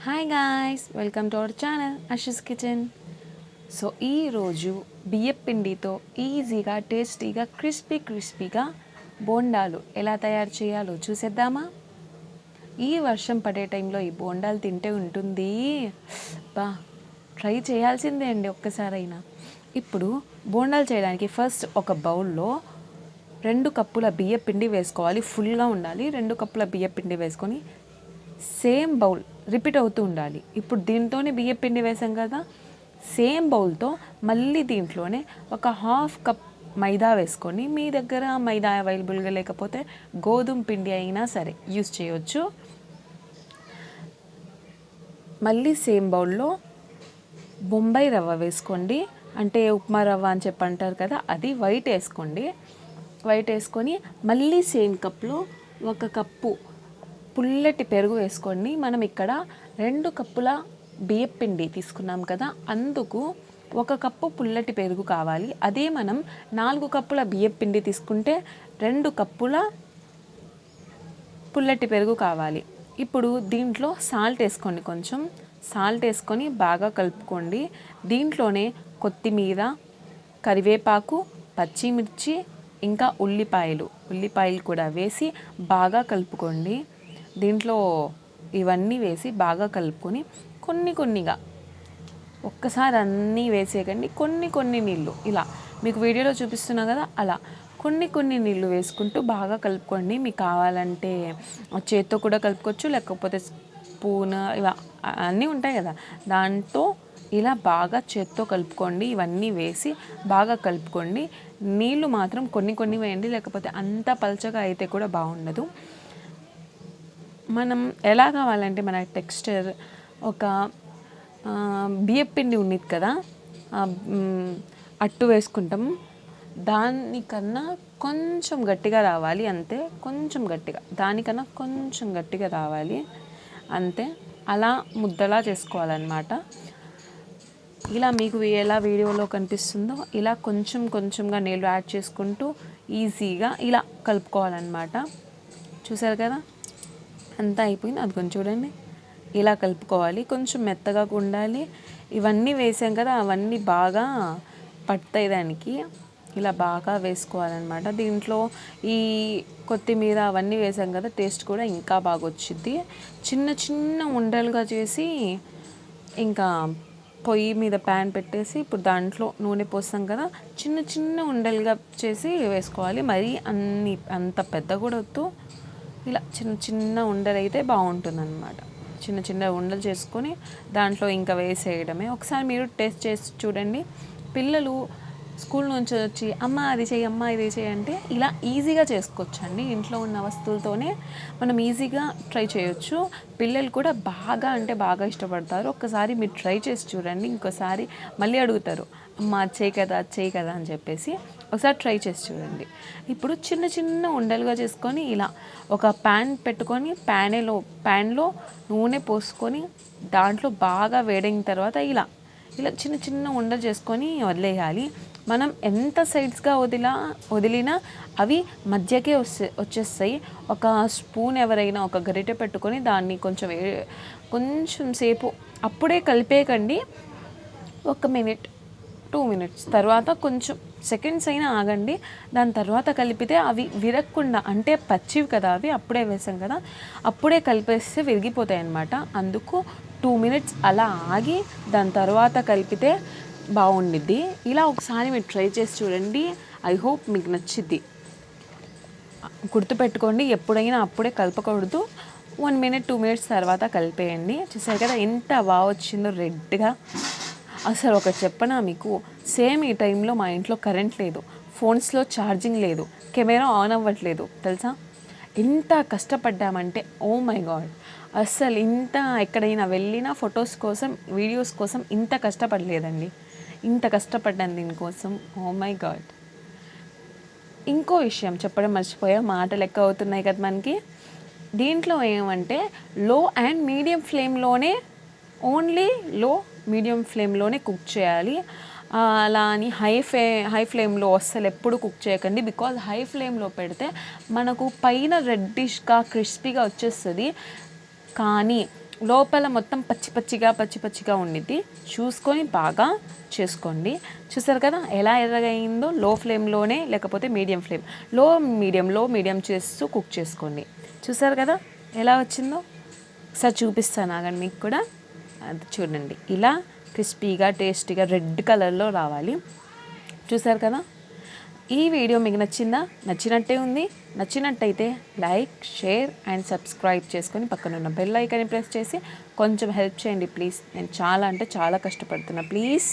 Hi guys, welcome to our channel Ashi's kitchen. So ఈరోజు బియ్యం పిండితో ఈజీగా టేస్టీగా క్రిస్పీగా బోండాలు ఎలా తయారు చేయాలో చూసేద్దామా. ఈ వర్షం పడే టైంలో ఈ బోండాలు తింటే ఉంటుంది ట్రై చేయాల్సిందే అండి ఒక్కసారైనా. ఇప్పుడు బోండాలు చేయడానికి ఫస్ట్ ఒక బౌల్లో 2 కప్పుల బియ్యం పిండి వేసుకోవాలి. ఫుల్గా ఉండాలి. 2 కప్పుల బియ్యం పిండి వేసుకొని సేమ్ బౌల్ రిపీట్ అవుతూ ఉండాలి. ఇప్పుడు దీంతోనే బియ్యం పిండి వేసాం కదా, సేమ్ బౌల్తో మళ్ళీ దీంట్లోనే ఒక హాఫ్ కప్ మైదా వేసుకొని, మీ దగ్గర మైదా అవైలబుల్గా లేకపోతే గోధుమ పిండి అయినా సరే యూస్ చేయవచ్చు. మళ్ళీ సేమ్ బౌల్లో బొంబాయి రవ్వ వేసుకోండి, అంటే ఉప్మా రవ్వ అని చెప్పి అంటారు కదా, అది వైట్ వేసుకోండి. వైట్ వేసుకొని మళ్ళీ సేమ్ కప్లో 1 కప్పు పుల్లటి పెరుగు వేసుకోండి. మనం ఇక్కడ 2 కప్పుల బియ్యం పిండి తీసుకున్నాం కదా, అందుకు 1 కప్పు పుల్లటి పెరుగు కావాలి. అదే మనం 4 కప్పుల బియ్యం పిండి తీసుకుంటే 2 కప్పుల పుల్లటి పెరుగు కావాలి. ఇప్పుడు దీంట్లో సాల్ట్ వేసుకోండి, కొంచెం సాల్ట్ వేసుకొని బాగా కలుపుకోండి. దీంట్లోనే కొత్తిమీర, కరివేపాకు, పచ్చిమిర్చి, ఇంకా ఉల్లిపాయలు కూడా వేసి బాగా కలుపుకోండి. దీంట్లో ఇవన్నీ వేసి బాగా కలుపుకొని కొన్నిగా, ఒక్కసారి అన్నీ వేసేయకండి, కొన్ని నీళ్ళు, ఇలా మీకు వీడియోలో చూపిస్తున్నా కదా అలా కొన్ని నీళ్ళు వేసుకుంటూ బాగా కలుపుకోండి. మీకు కావాలంటే చేత్తో కూడా కలుపుకోవచ్చు, లేకపోతే స్పూన్ ఇవా అన్నీ ఉంటాయి కదా, దాంతో ఇలా బాగా చేత్తో కలుపుకోండి. ఇవన్నీ వేసి బాగా కలుపుకోండి. నీళ్ళు మాత్రం కొన్ని వేయండి, లేకపోతే అంత పల్చగా అయితే కూడా బాగుండదు. మనం ఎలా కావాలంటే మన టెక్స్చర్, ఒక బియ్యం పిండి ఉన్నది కదా, అట్టు వేసుకుంటాం, దానికన్నా కొంచెం గట్టిగా రావాలి అంతే. కొంచెం గట్టిగా, దానికన్నా కొంచెం గట్టిగా రావాలి అంతే. అలా ముద్దలా చేసుకోవాలన్నమాట. ఇలా మీకు ఎలా వీడియోలో కనిపిస్తుందో ఇలా కొంచెంగా నీళ్ళు యాడ్ చేసుకుంటూ ఈజీగా ఇలా కలుపుకోవాలన్నమాట. చూసారు కదా, అంతా అయిపోయింది. అది కొంచెం చూడండి, ఇలా కలుపుకోవాలి. కొంచెం మెత్తగా ఉండాలి. ఇవన్నీ వేసాం కదా, అవన్నీ బాగా పడతాయి దానికి. ఇలా బాగా వేసుకోవాలన్నమాట. దీంట్లో ఈ కొత్తిమీర అవన్నీ వేసాం కదా, టేస్ట్ కూడా ఇంకా బాగా వచ్చింది. చిన్న ఉండలుగా చేసి, ఇంకా పొయ్యి మీద ప్యాన్ పెట్టేసి, ఇప్పుడు దాంట్లో నూనె పోస్తాం కదా, చిన్న ఉండలుగా చేసి వేసుకోవాలి. మరీ అంత పెద్ద కూడా వద్దు, ఇలా చిన్న ఉండలు అయితే బాగుంటుంది అన్నమాట. చిన్న ఉండలు చేసుకొని దాంట్లో ఇంకా వేసేయడమే. ఒకసారి మీరు టేస్ట్ చేసి చూడండి. పిల్లలు స్కూల్ నుంచి వచ్చి అమ్మ అది చేయి, అమ్మ ఇది చేయి అంటే ఇలా ఈజీగా చేసుకోవచ్చు అండి. ఇంట్లో ఉన్న వస్తువులతోనే మనం ఈజీగా ట్రై చేయొచ్చు. పిల్లలు కూడా బాగా ఇష్టపడతారు. ఒక్కసారి మీరు ట్రై చేసి చూడండి, ఇంకోసారి మళ్ళీ అడుగుతారు, అమ్మ అది చేయి కదా అని చెప్పేసి. ఒకసారి ట్రై చేసి చూడండి. ఇప్పుడు చిన్న ఉండలుగా చేసుకొని ఇలా ఒక ప్యాన్ పెట్టుకొని, ప్యాన్లో నూనె పోసుకొని దాంట్లో బాగా వేడిన తర్వాత ఇలా చిన్న ఉండలు చేసుకొని వదిలేయాలి. మనం ఎంత సైడ్స్గా వదిలినా అవి మధ్యకే వచ్చేస్తాయి. ఒక స్పూన్ ఎవరైనా ఒక గరిటె పెట్టుకొని దాన్ని కొంచెం సేపు అప్పుడే కలిపేయకండి. 1 మినిట్ 2 మినిట్స్ తర్వాత కొంచెం సెకండ్స్ అయినా ఆగండి. దాని తర్వాత కలిపితే అవి విరగకుండా, అంటే పచ్చివి కదా అవి, అప్పుడే వేసాం కదా, అప్పుడే కలిపేస్తే విరిగిపోతాయి అన్నమాట. అందుకు 2 మినిట్స్ అలా ఆగి దాని తర్వాత కలిపితే బాగుండిద్ది. ఇలా ఒకసారి మీరు ట్రై చేసి చూడండి. ఐ హోప్ మీకు నచ్చిద్ది. గుర్తుపెట్టుకోండి, ఎప్పుడైనా అప్పుడే కలపకూడదు. 1 మినిట్ 2 మినిట్స్ తర్వాత కలిపేయండి. చూసారు కదా ఎంత బాగా వచ్చిందో రెడ్గా. అసలు ఒకటి చెప్పనా మీకు, సేమ్ ఈ టైంలో మా ఇంట్లో కరెంట్ లేదు, ఫోన్స్లో ఛార్జింగ్ లేదు, కెమెరా ఆన్ అవ్వట్లేదు తెలుసా. ఎంత కష్టపడ్డామంటే, ఓ మై గాడ్, అస్సలు ఇంత ఎక్కడైనా వెళ్ళినా ఫొటోస్ కోసం, వీడియోస్ కోసం ఇంత కష్టపడలేదండి. ఇంత కష్టపడ్డాను దీనికోసం. Oh my god. ఇంకో విషయం చెప్పడం మర్చిపోయా, మాటలు ఎక్కువ అవుతున్నాయి కదా మనకి. దీంట్లో ఏమంటే లో అండ్ మీడియం ఫ్లేమ్లోనే, ఓన్లీ మీడియం ఫ్లేమ్లోనే కుక్ చేయాలి. అలా అని హై ఫ్లేమ్లో అస్సలు ఎప్పుడు కుక్ చేయకండి. బికాజ్ హై ఫ్లేమ్లో పెడితే మనకు పైన రెడ్డిష్గా క్రిస్పీగా వచ్చేస్తుంది, కానీ లోపల మొత్తం పచ్చి పచ్చిగా ఉండిద్ది. చూసుకొని బాగా చేసుకోండి. చూసారు కదా ఎలా ఎర్రగా అయిందో. లో ఫ్లేమ్లోనే లేకపోతే లో మీడియం చేస్తూ కుక్ చేసుకోండి. చూసారు కదా ఎలా వచ్చిందో. ఒకసారి చూపిస్తాను ఆగండి మీకు కూడా. అది చూడండి ఇలా క్రిస్పీగా టేస్టీగా రెడ్ కలర్లో రావాలి. చూసారు కదా. ఈ వీడియో మీకు నచ్చినట్టే ఉంది. నచ్చినట్టయితే లైక్, షేర్ అండ్ సబ్స్క్రైబ్ చేసుకొని పక్కనున్న బెల్ ఐకాన్ని ప్రెస్ చేసి కొంచెం హెల్ప్ చేయండి ప్లీజ్. నేను చాలా అంటే చాలా కష్టపడుతున్నా ప్లీజ్.